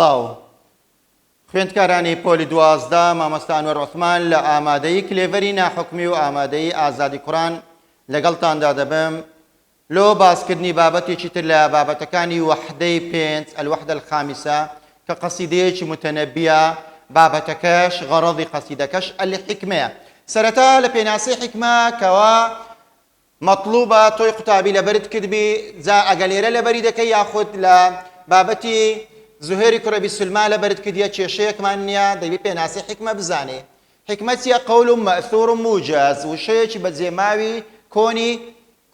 سڵاو خوێندکارانی پۆلی 12 مامۆستا ئەنوەر عوسمان لە ئامادەیی کلێڤەری ناحوکمی و ئامادەیی ئازادی کوڕان لەگەڵتاندا دەبم لۆ باسکردنی بابەتێکی تر لە بابەتەکانی وەحدەی 5 الوەحدە الخامسە کە قەسیدەیەکی متەنەبیە بابەتەکەش غەڕەضی قەسیدەکەش الحیکمەیە سەرەتا لە پێناسەی حیکمە کەوا مەطلوبە تۆی قوتابی لەبەرت کردبی جا ئەگە لێرە لەبەری دەکەی یاخود لە بابەتی زوهێری کوڕەبی سولما لەبەرت کردیە کێشەیەکمان نییە دەبی پێناسی حیکمە بزانێ حیکمە چیە قەول و مەئثور و موجز وشەیەکی بەجێماوی کۆنی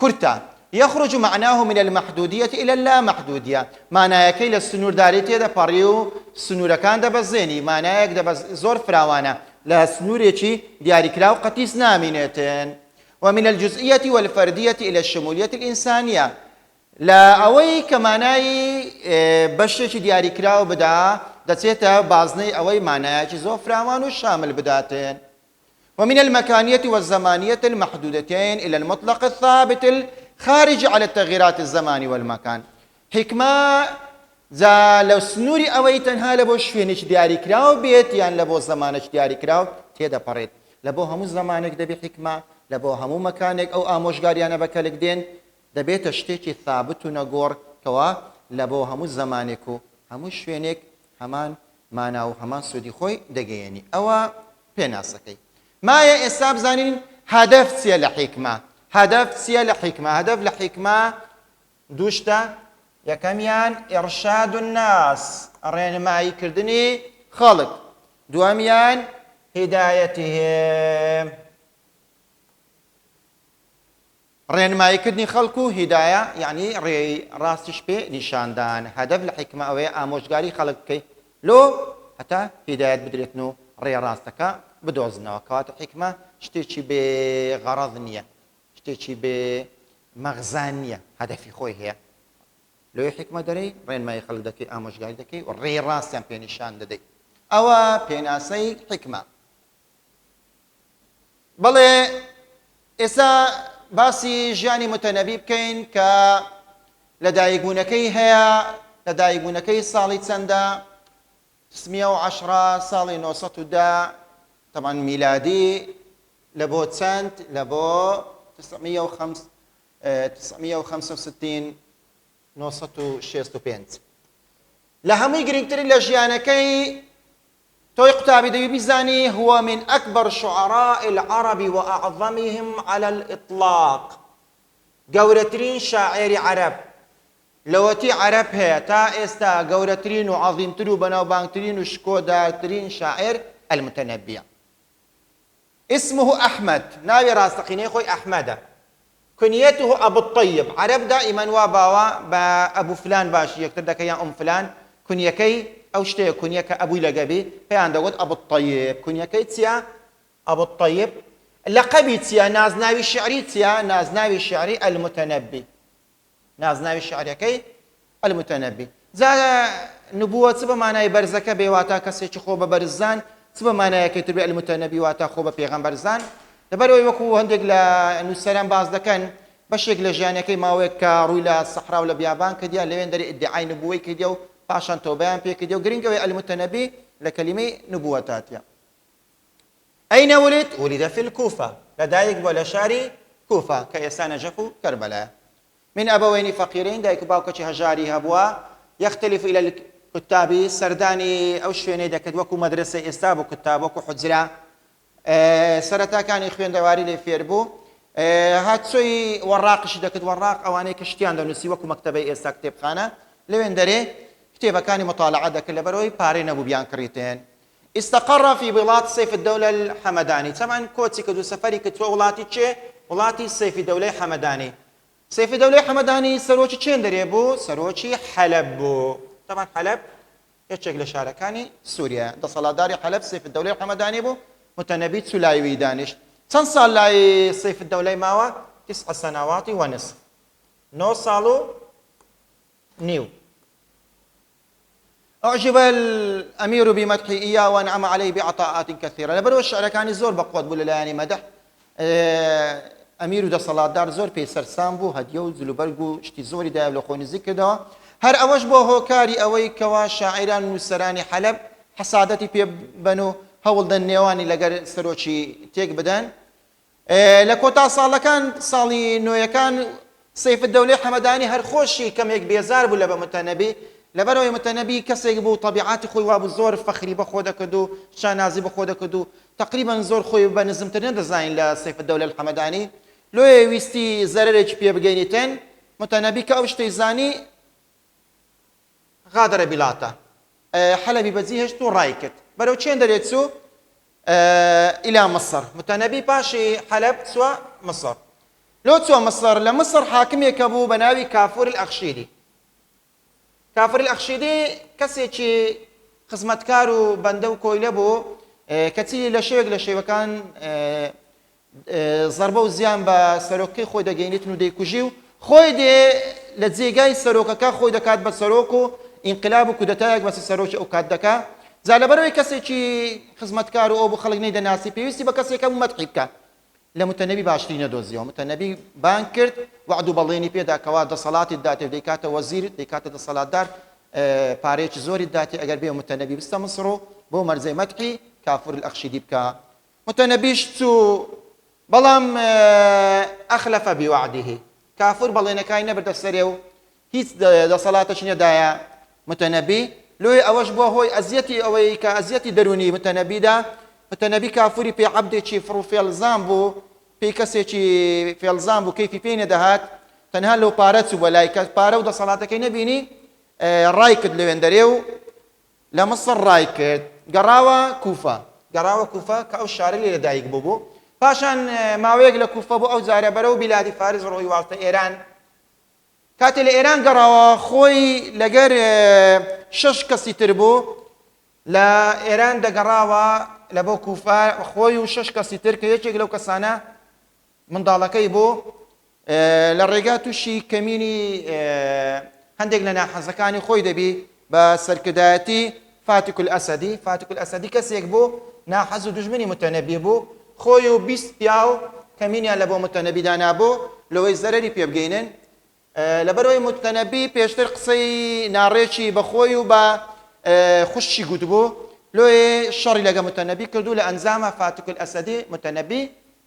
کورتە يخرج معناه من المحدودية إلى اللامحدودية معنايەکەی لە سنوورداری تێدەپەڕی و سنوورەکان دەبەزێنی معنایەک زۆر فراوانە لە سنوورێکی دیاریکراو قەتیس نامینێتن ومن الجزئية والفردية إلى الشمولية الإنسانية لا أوي كماناي بشش دياري كراو بدا دتيتا بازني أوي معناها زو فراوان وشامل بداتين ومن المكانية والزمانية المحدودتين إلى المطلق الثابت الخارج على التغييرات الزمان والمكان حكمة زا لو سنوري أوي تنها لبو شوينش دياري كراو بيت يعني لبو زمانش دياري كراو تيدا بريد لبو همو زمانك دبي حكمة لبو همو مكانك أو آموشگاریانە بەکەلک دێن دەبێتە شتێکی ثابت و نەگۆڕ کەوا لە بۆ هەموو زمانێک و هەموو شوێنێک هەمان مانا و هەمان سوودی خۆی دەگەیەنی ئەوە پێناسەکەی مایە ئێستا بزانین هەدەف چییە لە حیکمە هەدەف چییە لە حیکمە هەدەف لە حیکمە دووشتە یەکەمیان ئێرشاد الناس ڕێنماییکردنی خەڵک دووەمیان هیدایەتیهم ڕێنماییکردنی خەڵک و هیدایە یعنی ڕێی ڕاستیش پێ نیشاندان هەدەف لە حیکمە ئەوەیە ئامۆژگاری خەڵک بکەی لۆ هەتا هیدایەت بدرێتن و ڕێ ڕاستەکە بدۆزنەوە کەواتە حیکمە شتێکی بێ غەڕەض نییە شتێکی بێ مەغزان نییە هەدەفی خۆی هەیە لۆی حیکمە دەرەی ڕێنمایی خەڵک دەکەی ئامۆژگاری دەکەی و ڕێی ڕاستیان پێ نیشان دەدەی ئەوە پێناسەی حیکمە بەڵێ ئێستا باسی ژیانی متەنەبی بکەین کە لە دایکبوونەکەی هەیە لە دایکبوونەکەی ساڵی چەندە 1910 ساڵی 910 تەمان میلادی لە بۆ چەند لە بۆ 965 965 لە هەمووی گرنگتری لە ژیانەکەی توي قتابي دبي بيزاني هو من أكبر شعراء العرب وأعظمهم على الإطلاق قورترين شاعر عرب لوتي عرب هي تا استا قورترين وعظيم ترو بناو بانترين وشكودارترين شاعر المتنبي اسمه أحمد ناوي راستقيني خوي أحمد كنيته أبو الطيب عرب دائما واباوا بأبو فلان باشي يكتر دك يا أم فلان كنيكي أو شتى كنيك أبو لقبي هي عندك أبو الطيب كنيكي تيا أبو الطيب لقبي تيا نازناوي الشعري تيا نازناوي الشعري المتنبي نازناوي الشعري كي المتنبي زا نبوة سبب معناه برزك بيواتا كسي خوب برزان سبب معناه كتب المتنبي واتا خوب بيغمبر زان دبروا يوكو هندق لا إنه السلام باز دكان بشكل جاني كي ما ويك رويلا الصحراء ولا بيابان كديا لين دري ادعاء نبوي كديو باشان توبان بيك ديو غرينغوي المتنبي لكلمه نبوتاتيا اين ولد؟ ولد في الكوفه لدايق ولا شاري كوفه كيسان جفو كربلاء من ابوين فقيرين دايك باوكشي هجاري هبوا يختلف الى الكتاب سرداني او شويني دكد وكو مدرسه استاب كتاب وكو حجره سرتا كان يخوين دواري لي فيربو هاتسوي وراقش دكد وراق اواني كشتيان دو نسي وكو مكتبه استا كتابخانه لوين دري كتابة كان مطالعة ذاك اللي بروي بارين أبو بيان كريتين استقر في بلاط سيف الدولة الحمداني طبعا كوتي كدو سفري كتو ولاتي تشي ولاتي سيف الدولة الحمداني سيف الدولة الحمداني سروتشي تشين دريبو سروتشي حلب بو طبعا حلب يشكل شاركاني سوريا ده صلاداري حلب سيف الدولة الحمداني بو متنبي سلايوي دانش تنصال لاي سيف الدولة ماوا 9 سنوات ونصف نو صالو نيو أعجب الأمير بمدحه إياه وأنعم عليه بعطاءات كثيرة لبرو الشعر كان الزور بقوة بولا يعني مدح أمير دا صلاة دار زور في سرسان بو هديو زلو برقو اشتي زوري دا لو خوني ذكر دا هەر ئەوەش بۆ هۆکاری ئەوەی کەوا شاعیران و نووسەرانی حەلەب حەسادەتی پێ بن و هەوڵدەن نێوانی لەگەر سەرۆکی تێک بدەن. لە کۆتا ساڵەکان ساڵی نوێیەکان سەیف الدەولەی حەمەدانی هەر خۆشی کەمێک بێزار بوو لە بە متەنەبی، لەبەرەوەی متەنەبی کەسێک بوو تەبیعاتی خۆی وابوو زۆر فەخری بەخۆ دەکرد و شانازی بەخۆ دەکرد و تەقریبەن زۆر خۆی بە نزمتر نەدەزانین لە سەیف الدەولەی حەمەدانی. لۆیە ویستی زەرێکی پێ بگەینیتن متەنەبی کە ئەو شتەی زانی غادرە بیڵاتە حەلەبی بەجێ هێشت و ڕای کرد بەرەو چێن دەرێت چوو إلى مصر. متەنەبی پاشی حەلەب چووە مصر. لۆ چووە مصر. لە مصر حاکمێکە بوو بە ناوی کافور الئەخشیدی. کافر الئەخشیدی کەسێکی خزمەتکار و بەندە و کۆیلە بوو کەچی لە شێوێک لە شێوەکان زەربە و زیان بە سەرۆکەی خۆی دەگەینێتن و دەیکوژی و خۆی دێ لە جێگای سەرۆکەکە خۆی دەکات بە سەرۆک و ئینقلاب و کودەتایەک بەسەر سەرۆکی ئەو کات دەکات. جا لەبەرەوەی کەسێکی خزمەتکار و ئەو بۆ خەڵک نەیدەناسی پێویستی بە کەسێکە بوو مەدحی بکە. لە متەنەبی باشتری نەدۆزیەوە. متەنەبی بان کرد وعد و بەڵێنی پێدا کەوا دەسەڵاتی داتێ دەیکاتە وەزیر دەیکاتە دەسەڵاتدار پارەیەکی زۆری داتێ ئەگەر بێ متەنەبی بستە مصر و بۆ مەرجەی مەدحی کافور الئەخشیدی بکە. متەنەبیش چوو بەڵام ئەخلەفە بیوعدیه کافور بەڵێنەکانی نەبردە سەرێ و هیچ دەسەڵاتەش نەدایە متەنەبی. لۆی ئەوەش بووە هۆی ئەزیەتی ئەوەی کە ئەزیەتی دەرونی متەنەبیدا. متەنەبی کافوری پێ عەبدێکی فڕ و فێڵزان بوو، پێی کەسێکی فێڵزان بوو، کەیفی پێی نەدەهات، تەنها لەو پارە چوو بەلای کە پارە و دەسەڵاتەکەی نەبینی ڕای کرد لەوێندەرێ و لە مەسر ڕای کرد. گەڕاوە کوفە. گەڕاوە کوفە کە ئەو شارە لێ لەدایک بوو. پاشان ماوەیەک لە کوفە بوو ئەو جارە بەرەو بیلادی فارس ڕۆی واڵتە ئێران. کاتێ لە ئێران گەڕاوە خۆی لەگەر 6 کەسی تر بوو لە ئێران دەگەڕاوە لە بۆ کوفە خۆی و 6 کەسی تر کە یەکێک لەو کەسانە منداڵەکەی بوو لە ڕێگا تووشی کەمینی هەندێک لە ناحەزەکانی خۆی دەبی بە سەرکردایەتی فاتیک الئەسەدی. فاتیک الئەسەدی کەسێک بوو ناحەز و دوژمنی متەنەبی بوو، خۆی و 20 پیاو کەمینیان لە بۆ متەنەبیدا نابوو لەوەی زەرەری پێ بگەینن. لەبەرەوەی متەنەبی پێشتر قسەی ناڕێکی بەخۆی و بە خوشی گوتبوو لۆیە شەڕی لەگە متەنەبی کردو لە ئەنجامە فاتیک الئەسەدی متەنەبی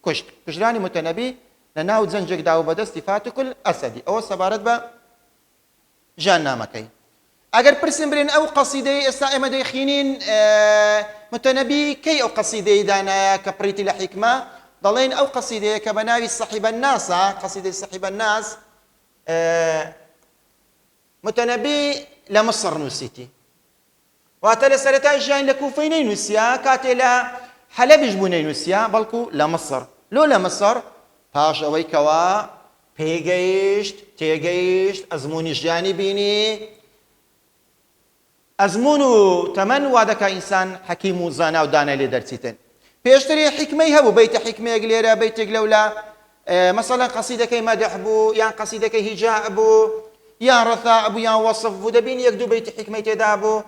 کوشت. کوژرانی متەنەبی لە ناو جەنجێکدا و بەدەستی فاتیک الئەسەدی. ئەوە سەبارەت بە ژیاننامەکەی. ئەگەر پرسیم برێن ئەو قەسیدەی ئێستا ئێمە دەیخوێنین متەنەبی کەی ئەو قەسیدەی دانایە کە پڕیتی لە حیکمە دەڵێن ئەو قەسیدەیە کە بە ناوی سەحیب الناسە قەسیدەی سەحیب الناس متەنەبی لە مصر نووسیتی واتە لە سەرەتای ژیان لە کوفەی نەینووسیا کاتێ لە حەلەبیش بوو نەینووسیا بەڵکو لە مصر. لۆ لە مصر پاش ئەوەی کەوا پێگەیشت تێگەیشت ئەزمموی ژیانی بینی ئەزمون و تەمەن وا دەکا ئینسان حەکیم و زانا و دانای لێ دەرچیتن. پێشتری حیکمەی هەبوو بەیتە حیکمەیەک لێرە بەیتێک لەولا مەسەڵەن قەسیدەکەی مەدح بوو یان قەسیدەکەی هیجاء بوو یان ڕەثاء بوو یان وەصف بوو دەبین یەک دوو بەیتی حیکمەی تێدا بوو.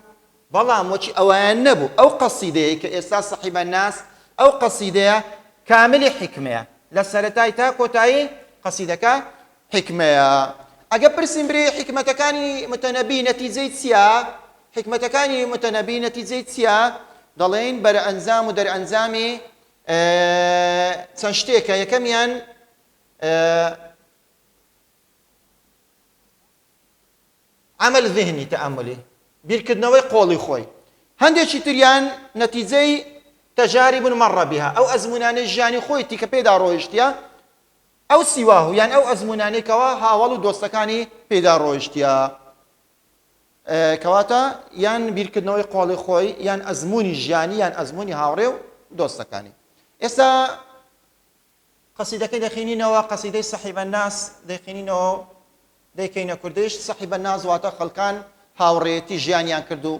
بەڵام وەچی ئەوەیان نەبوو. ئەو قەسیدەیە کە ئێستا سەحیب الناس ئەو قەسیدەیە کاملی حیکمەیە لە سەرەتای تا کۆتایی قەسیدەکە حیکمەیە. ئەگە پرسیم برێ حیکمەتەکانی متەنەبی نەتیجەی چییە؟ حیکمەتەکانی متەنەبی نەتیجەی چییە؟ دەڵێن بەرە ئەنجام و دەرئەنجامی چەند شتێکە. یەکەمیان عمل ذهنی تەئەمولی بیرکردنەوەی قۆڵی خۆی. هەندێکی تریان نەتیجەی تەجاریب مەڕە بها ئەو ئەزمونانەی ژیانی خۆی تیکە پێدا ڕۆیشتە ئەو سیواه یان ئەو ئەزمونانێکەوە هاوڵ و دۆستەکانی پێدا ڕۆیشتە کەواتە یان بیرکردنەوەی قۆڵی خۆی یان ئەزمموی ژیانی یان ئەزمموی هاوڕێ و دۆستەکانی. ئێستا قەسیدەکەی دەخوێنینەوە قەسیدەی سەحیب الناس دەخوێنینەوە دەیکەینە کوردیش. سەحیب الناس واتە خەڵکان هاوڕێتی ژیانیان کردو.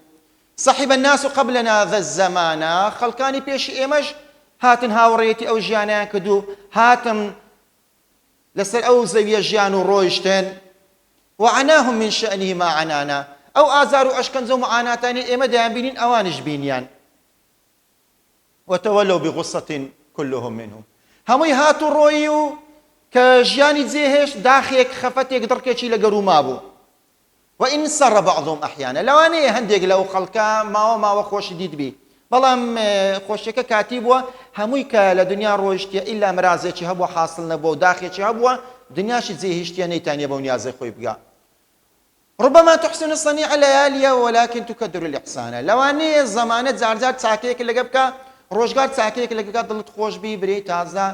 سەحیب الناس قبلنا ذا الزمان خەڵکانی پێشی ئێمەش هاتن هاوڕێتی ئەو ژیانیان کردو هاتم لەسەر ئەو زەویە ژیان و ڕۆیشتن وعناهم من شأنه ما عنانا ئەو ئازار و ئەشکەنجە و معاناتانی ئێمە دەیان بینین ئەوانش بینیان. وتولوا بغصة كلهم منهم هەمووی هات و ڕۆیی و کە ژیانی جێهێشت داخێک خەفەتێک دڕکێکی لە گەروما بوو. وإن سر بعضهم أحيانا لواني هندق لو خلقا ما وخوش ديد بي بەڵام خۆشیەکە کاتی بووە هەمووی کە لە دنیا ڕۆیشتە ئیلا مرازێکی هەبووە حاصل نەبووە و داخێکی هەبووە دنیاشی جێهێشتیە نەیتانیە بەو نیازەی خۆی بگا ربما تحسن الصنيع ليالي ولكن تكدر الإحسان لوانەیە زەمانە جارجار چاکەیەک لەگە بکە ڕۆژگار چاکەیەک لەگە بکە دڵت خۆش بی برێ تازە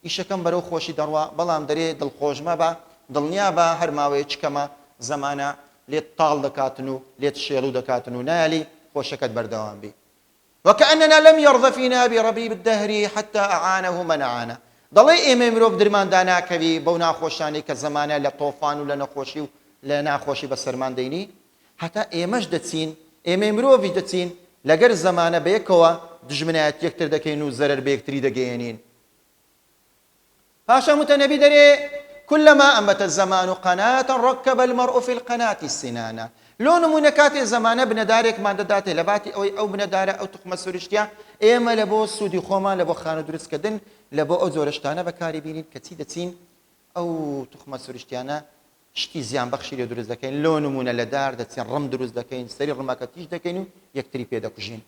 ئیشەکەم بەرەو خۆشی دەڕوا بەڵام دەرێ دڵخۆش مەبە دڵنیا بە هەر ماوەیە چکەمە زەمانە لێت تاڵ دەکاتن و لێت شێڵ دەکاتن و نالی خۆشەکەت بەردەوام بی وكأننا لم يرضى فينا بربيب الدهر حتى أعانه من أعانه دڵێ ئێمە مرۆڤ درماندان ناکەوی بەو ناخۆشانەی کە زەمانە لە تۆفان و لە نەخۆشی و لە ناخۆشی بەسەرمان دەینی هەتا ئێمەش دەچین ئێمە مرۆڤی دەچین لەگەر زەمانە بەیەکەوە دژمنایەت یەکتر دەکەین و زەرەر بە یەکتری دەگەیەنین پاشا متەنەبی دەرێ كلما أنبت الزمان قناة ركب المرء في القناة السنانة لو نمونە کاتێ زەمانە بنەدارێکمان دەداتێ لە باتی ئەوەی ئەو بنەدارە ئەو توخمە سروشتیە ئێمە لە بۆ سوودی خۆمان لە بۆ خانە دروستکردن لە بۆ ئەو زۆرە شتانە بەکاری بینین کەچی دەچین ئەو توخمە سروشتیانە شتی زیان بەخشی لێ دروست دەکەین لۆ نمونە لە دار دەچین ڕم دروست دەکەین سەری ڕمەکە تیژ دەکەین و یەکتری پێدەکوژین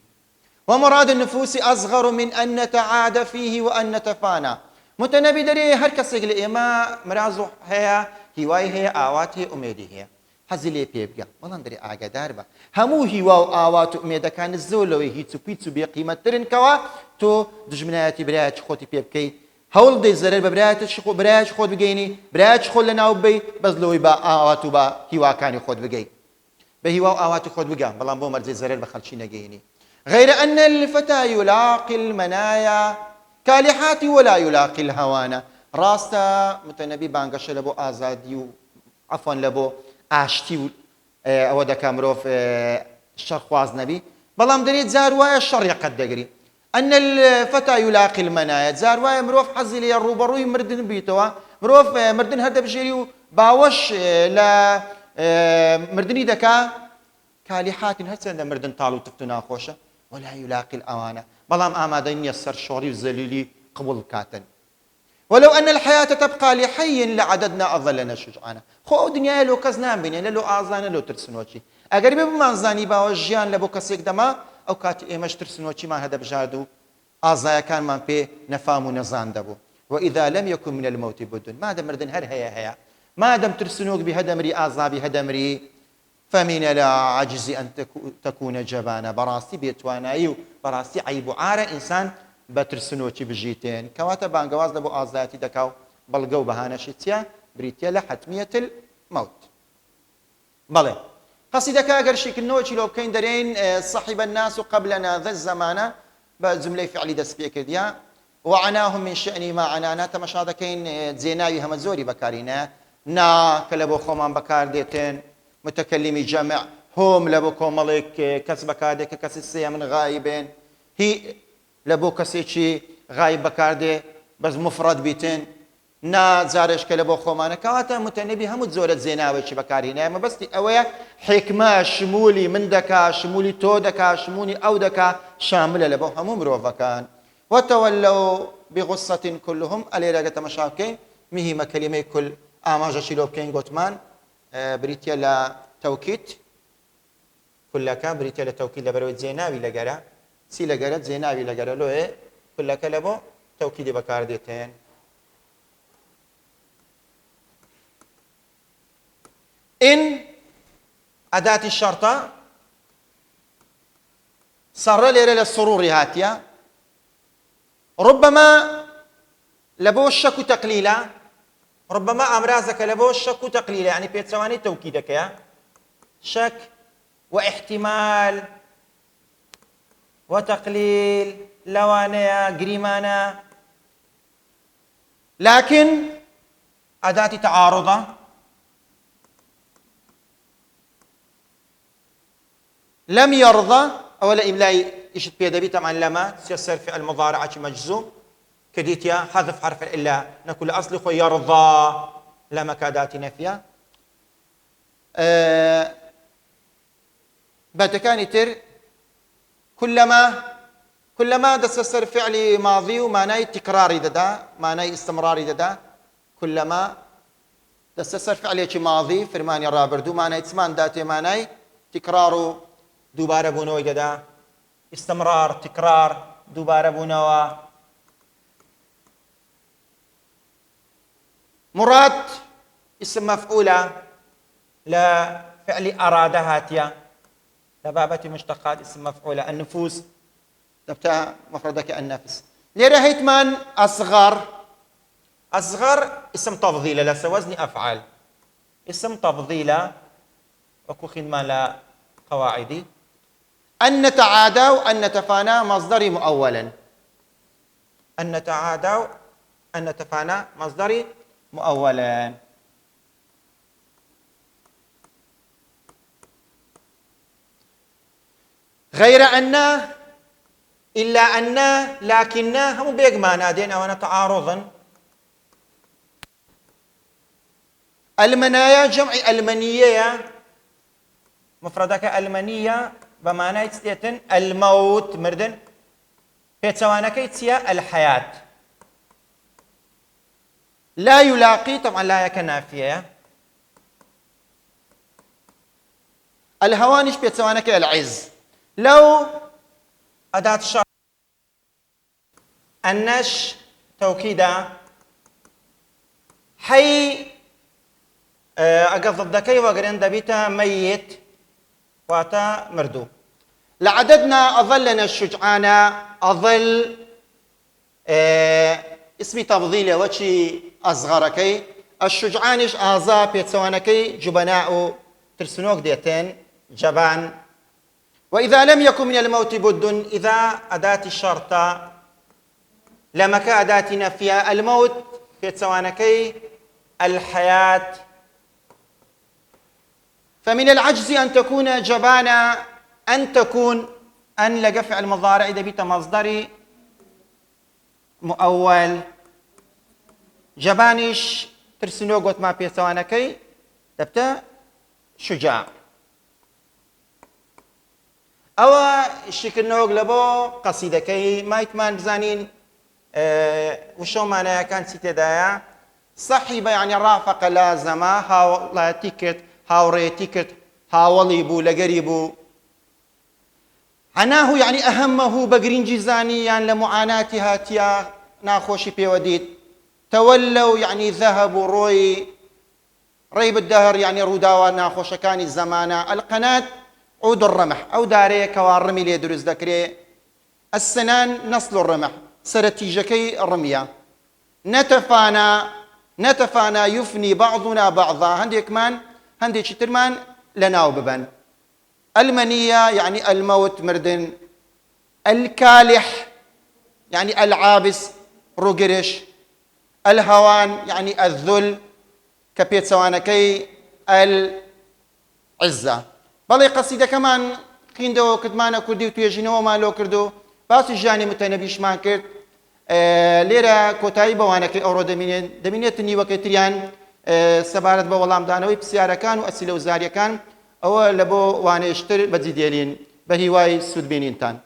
ومراد النفوس أصغر من أن نتعاد فيه وأن نتفانى متەنەبی دەرێ هەر کەسێک لە ئێمە مراز هەیە هیوای هەیە ئاوات هەیە ئومێدی هەیە حەزی لێ پێ بگە بەڵام دەرێ ئاگادار بە هەموو هیوا و ئاوات و ئومێدەکانت زۆر لەوەی هیچ و پیچ و بێقیمەتترن کەوە تۆ دژمنایەتی برایەکی خۆتی پێ بکەیت هەوڵ دەی زەرەر بە برایەکی خۆت بگەینی برایەکی خۆت لە ناو ببەی بەس لەوەی بە ئاوات و بە هیواکانی خۆت بگەیت بە هیوا و ئاواتی خۆت بگە بەڵام بۆ مەرجەی زەرەر بە خەڵکی نەگەینی غير أن الفتى يلاقي المنايا كالحات ولا يلاقي الهوانا راستا متنبي بانگش لبو آزادی و عفوا لبو آشتی و او دکا مروف شر خواز نبی بلام دريد زاروايا الشر يقد دقري أن الفتى يلاقي المنايا زاروايا مروف حزي لي الروبروي مردن بيتوا مروف مردن هرده بجريو باوش لا مردني دكا كالحات هسه مردن طالو تفتنا خوشه ولا يلاقي الأوانة بلام آمادين يسر شوري وزليلي قبول كاتن ولو أن الحياة تبقى لحي لعددنا أظلنا شجعانا خو دنيا لو كزنان بيني لو آزانا لو ترسنوشي أقرب بمانزاني باوجيان لبو كسيك دما أو كاتي إيمش ترسنوشي ما هذا بجادو آزايا كان من بي نفام نزان دبو وإذا لم يكن من الموت بدن ما دم مردن هر هيا ما دم ترسنوك بهدمري آزا بهدمري فمن العجز أن تكون جبانا براستي بيتوانايو براستي عيب عار إنسان بترسنوشي بجيتين كواتا بانقواز لبو آزاتي دكاو بلقو بهانا شتيا بريتيا لحتمية الموت بلي قصيدك أقر شكنوشي لو كين دارين صحب الناس قبلنا ذا الزمانة بجملة فعلي دس بيكديا وعناهم من شأن ما عنانا تمشادا كين زيناوي همزوري بكارينا نا كلبو خومان بكار ديتين متكلمي جمع هم لبو كومالك كسب كاردي كسيسيا من غايبين هي لبو كسيشي غايب بكاردي بس مفرد بيتين نا زارش كلبو خومانه كاتا متنبي هم زورت زيناوي شي بكارينا ما بس اويا حكمه شمولي من دكا شمولي تو دكا شمولي او دكا شامله لبو هم مروفكان وتولوا بغصة كلهم الى رجت مشاكين مهمه كلمه كل اماجه شيلو كين غوتمان بريتيا لا توكيد كلك بريتيا لا توكيد لبروت زيناوي لغرا سي لغرا زيناوي لغرا لو ايه كلك لبو توكيد بكارديتين إن أداة الشرطة صار لي للسرور هاتيا ربما لبو الشك تقليلا ربما أمرازك لبو الشك تقليلا يعني بيتسواني توكيدك يا شك واحتمال وتقليل لوانيا قريمانا لكن أداة تعارضة لم يرضى أولا إملاء إيش بيدبي طبعا لما سيصير في المضارعة مجزوم كديتيا حذف حرف الإلا نقول أصلي خو يرضى لما كادات نفيا باتكاني تر كلما دسسر فعلي ماضي ومعناه تكراري ددا معناه استمراري ددا كلما دەستە سەر فعلێکی ماضی فرمانی ڕابردوو مانای چمان دا تێمانای تکرار و دووبارە بوونەوەی دەدا استمرار تکرار دووبارە بوونەوە مراد اسم مفعولة لفعل أراد هاتيا لبابة مشتقات اسم مفعولة النفوس تبتها مفردك النفس ليرة هيتمان أصغر اسم تفضيل لسا وزن أفعال اسم تفضيل وكو خدمة لا قواعدي أن نتعادى وأن نتفانى مصدري مؤولا أن نتعادى أن نتفانى مصدري مؤولا غير أن إلا أن لكن هم بيق معنى دين أو تعارضا المنايا جمع المنية مفردك المنية بمعنى يتستيتن الموت مردن بيتسوانك يتسيا الحياة لا يلاقي طبعا لا يكنافية الهوانش بيتسوانك العز لو أداة الشرط النش توكيدا حي أقصد ذكي وقرن دبيتا ميت واتا مردو لعددنا أظلنا الشجعان أظل اسمي تفضيل وشي أصغركي الشجعانش آزا بيتسوانكي جبناء ترسنوك ديتين جبان وإذا لم يكن من الموت بد إذا أداة الشرطة لمك أداة نفيا الموت بيتسوانكي الحياة فمن العجز أن تكون جبانا أن تكون أن لقفع المضارع إذا بيت مصدري مؤول جبانش ترسنوغوت ما بيسوانكي تبتا شجاع أو الشكرنوغ لبو قصيدكي ما يتمان بزانين وشو معناها كان سيتدايا صحيبة يعني رافق لازمة هاو تيكت هاوري تيكت هاولي بو لقريبو عناه يعني أهمه بقرين جزاني يعني لمعاناتها تيا ناخوشي بيوديت تولوا يعني ذهبوا روي ريب الدهر يعني روداوا ناخوش كان الزمانة القناة عود الرمح أو داري كوارمي لي دروز ذكري السنان نصل الرمح سرتيجكي الرمية نتفانا يفني بعضنا بعضا هندي كمان هندي شترمان لنا وببن المنية يعني الموت مردن الكالح يعني العابس روغرش الهوان يعني الذل كبيت سوانكي العزة بلي قصيدة كمان خيندو كدمانا كردي وتيجينو ما لو كردو باس جاني متنبيش ما كرد ليرة كوتاي بوانكي أورو دمينيتني وكتريان سبارت بوالام دانوي بسيارة كان وأسئلة وزارية كان أو لبو وانشتر بزيديلين بهواي سود بينين تان